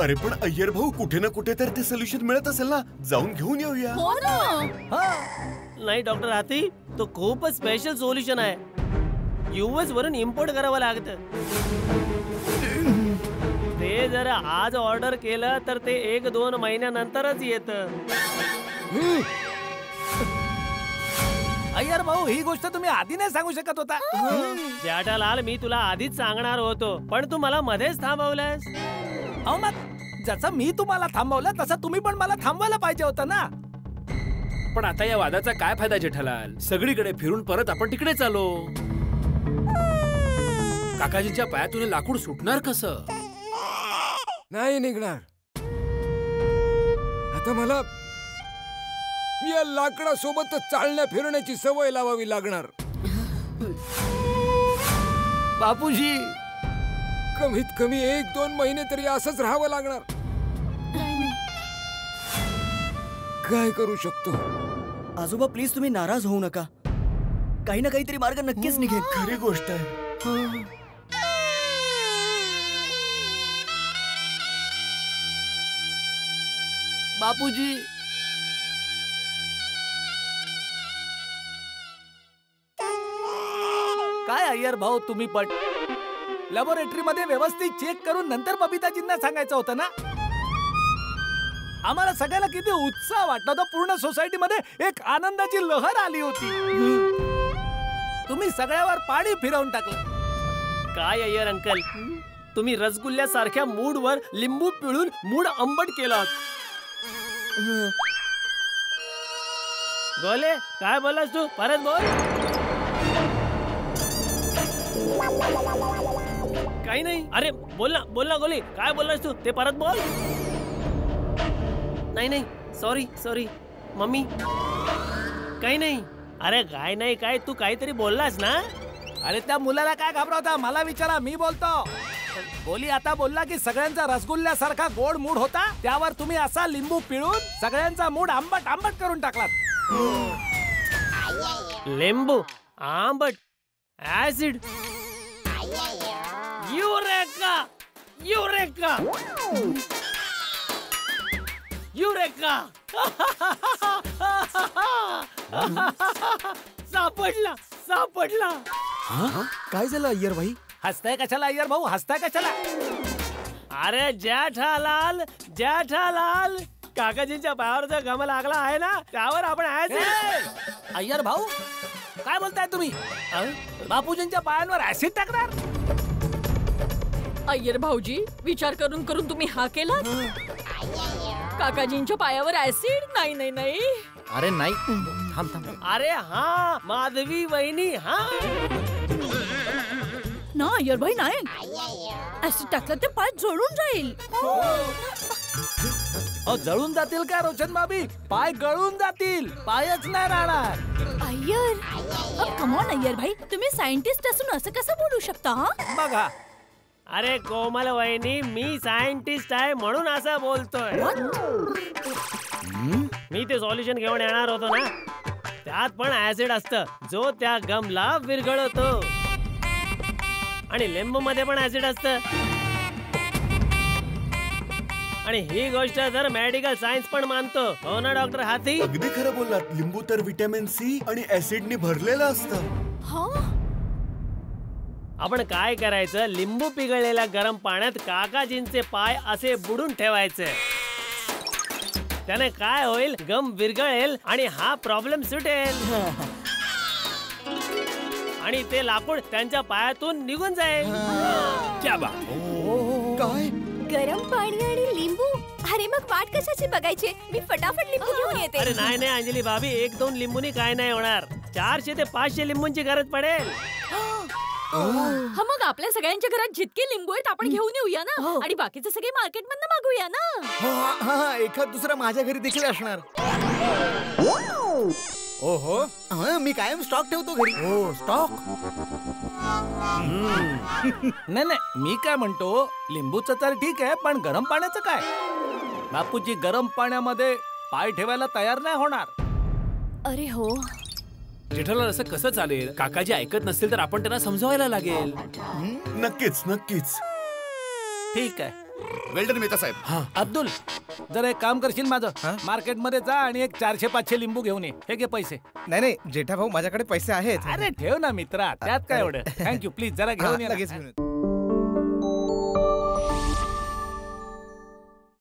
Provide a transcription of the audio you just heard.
अरे पण अय्यर भाऊ, कुठे ना कुठे तर ते सोल्युशन मिळत असेल ना, जाऊन घेऊन येऊया. हो ना. नाही डॉक्टर हाती, तो खूपच स्पेशल सोल्युशन आहे. यूएस वरून इम्पोर्ट करावं लागतं. ते जर आज ऑर्डर केलं तर ते 1-2 महिन्यानंतरच येतं. अय्यर भाऊ, ही गोष्ट तुम्ही आधी नाही सांगू शकत होता. जेठालाल, मी तुला आधीच सांगणार होतो, पण तू मला मध्येच थांबवलंस. अहो मग जसं मी तुम्हाला थांबवलं तसं तुम्ही पण मला थांबवायला पाहिजे होतं ना. पण आता या वादाचा काय फायदा जेठालाल? सगळीकडे फिरून परत आपण तिकडेच आलो. काकाजींच्या पायातून लाकूड सुटणार कसं? नाही निघणार. आता मला या लाकडासोबतच चालण्या फिरण्याची सवय लावावी लागणार. बापूजी, कमीत कमी 1-2 महिने तरी असंच राहावं लागणार. काय करू शकतो? आजोबा प्लीज तुम्ही नाराज होऊ नका. काही ना काहीतरी मार्ग नक्कीच निघेल. खरी गोष्ट आहे. बापूजी, काय अय्यर भाऊ तुम्ही पण लॅबोरेटरी मध्ये व्यवस्थित चेक करून नंतर बबिताजींना सांगायचं होतं ना. आम्हाला सगळ्याला किती उत्साह वाटला होता. पूर्ण सोसायटी मध्ये एक आनंदाची लहर आली होती. तुम्ही सगळ्यावर पाणी फिरवून टाकलं. काय अय्यर अंकल, तुम्ही रसगुल्ल्यासारख्या मूडवर लिंबू पिळून मूड आंबट केलात. गोले, काय बोलास तू? परत बोल. काही नाही. अरे बोल ना गोले, काय बोललास तू? ते परत बोल. नाही सॉरी मम्मी, काही नाही. अरे काय नाही, काय तू काहीतरी बोललास ना. अरे त्या मुलाला काय घाबरवता? मला विचारा, मी बोलतो. बोली आता बोलला की सगळ्यांचा रसगुल्ल्यासारखा गोड मूड होता, त्यावर तुम्ही असा लिंबू पिळून सगळ्यांचा मूड आंबट आंबट करून टाकलात. लिंबू आंबट, ऍसिड, युरेका युरेका युरेका. सापडला. काय झालं अय्यर भाई? हसताय कशाला अय्यर भाऊ? हसताय कशाला? अरे जेठालाल, काकाजींच्या पायावर जो गम लागला आहे ना, त्यावर आपण अय्यर भाऊ, काय बोलताय तुम्ही? बापूजींच्या पायांवर ऍसिड टाकणार? अय्यर भाऊजी, विचार करून करून तुम्ही हा केला? काकाजींच्या पायावर ऍसिड? नाही. अरे नाही, थांब. अरे हा माधवी वहिनी, हा ना अय्यर भाई, नाही. ऍसिड टाकलं ते पाय जळून जाईल. जळून जातील का रोशन भाभी? पाय गळून जातील, पायच नाही राहणार. अय्यर, कम ऑन अय्यर भाई, तुम्ही सायंटिस्ट असून असं कसं बोलू शकता? बघा, अरे कोमल वहिनी, मी सायंटिस्ट आहे म्हणून असं बोलतोय. मी ते सॉल्युशन घेऊन येणार होतो ना, त्यात पण ऍसिड असतं जो त्या गमला विरघळतो, आणि लिंबू मध्ये पण ऍसिड असतं. आणि ही गोष्ट तर मेडिकल सायन्स पण मानतो, हो ना डॉक्टर हाथी? अगदी खरं बोललात. लिंबू तर व्हिटॅमिन सी आणि ऍसिडने भरलेलं असतं. आपण काय करायचं, लिंबू पिघळलेल्या गरम पाण्यात काकाजींचे पाय असे बुडून ठेवायचे. त्याने काय होईल, गम विरघळेल आणि हा प्रॉब्लेम सुटेल, आणि ते लाकूड त्यांच्या पायातून निघून जाईल. क्या बात. काय? गरम पाणी आणि लिंबू? अरे मग वाट कशाची बघायची? मी फटाफट लिंबू घेऊन येते. अरे नाही अंजली भाभी, 1-2 लिंबूनी काय नाही होणार. 400 ते 500 लिंबूंची गरज पडेल. हा, मग आपल्या सगळ्यांच्या घरात जितके लिंबू आहेत आपण घेऊन येऊया ना, आणि बाकीचे सगळे मार्केट मधनं मागवूया ना. हा, एखाद दुसरा माझ्या घरी देखील असणार. ओहो, मी कायम स्टॉक ठेवतो घरी. हो स्टॉक. नाही, मी काय म्हणतो, लिंबूचं तर ठीक आहे, पण गरम पाण्याचं काय? बापूजी गरम पाण्यामध्ये पाय ठेवायला तयार नाही होणार. अरे हो. जेठालाल, असं कसं चालेल? काकाजी ऐकत नसतील तर आपण त्यांना समजावायला लागेल. नक्कीच. ठीक आहे, वेल्डन मेहता साहेब. अब्दुल जरा एक काम करशील माझं, मार्केटमध्ये जा आणि एक 400-500 लिंबू घेऊन ये. हे घे पैसे. नाही नाही जेठा भाऊ माझ्याकडे पैसे आहेत. अरे ठेव ना मित्रा, त्यात काय एवढं. थँक्यू, प्लीज जरा घेऊन ये ना. लगेच घेऊन येतो.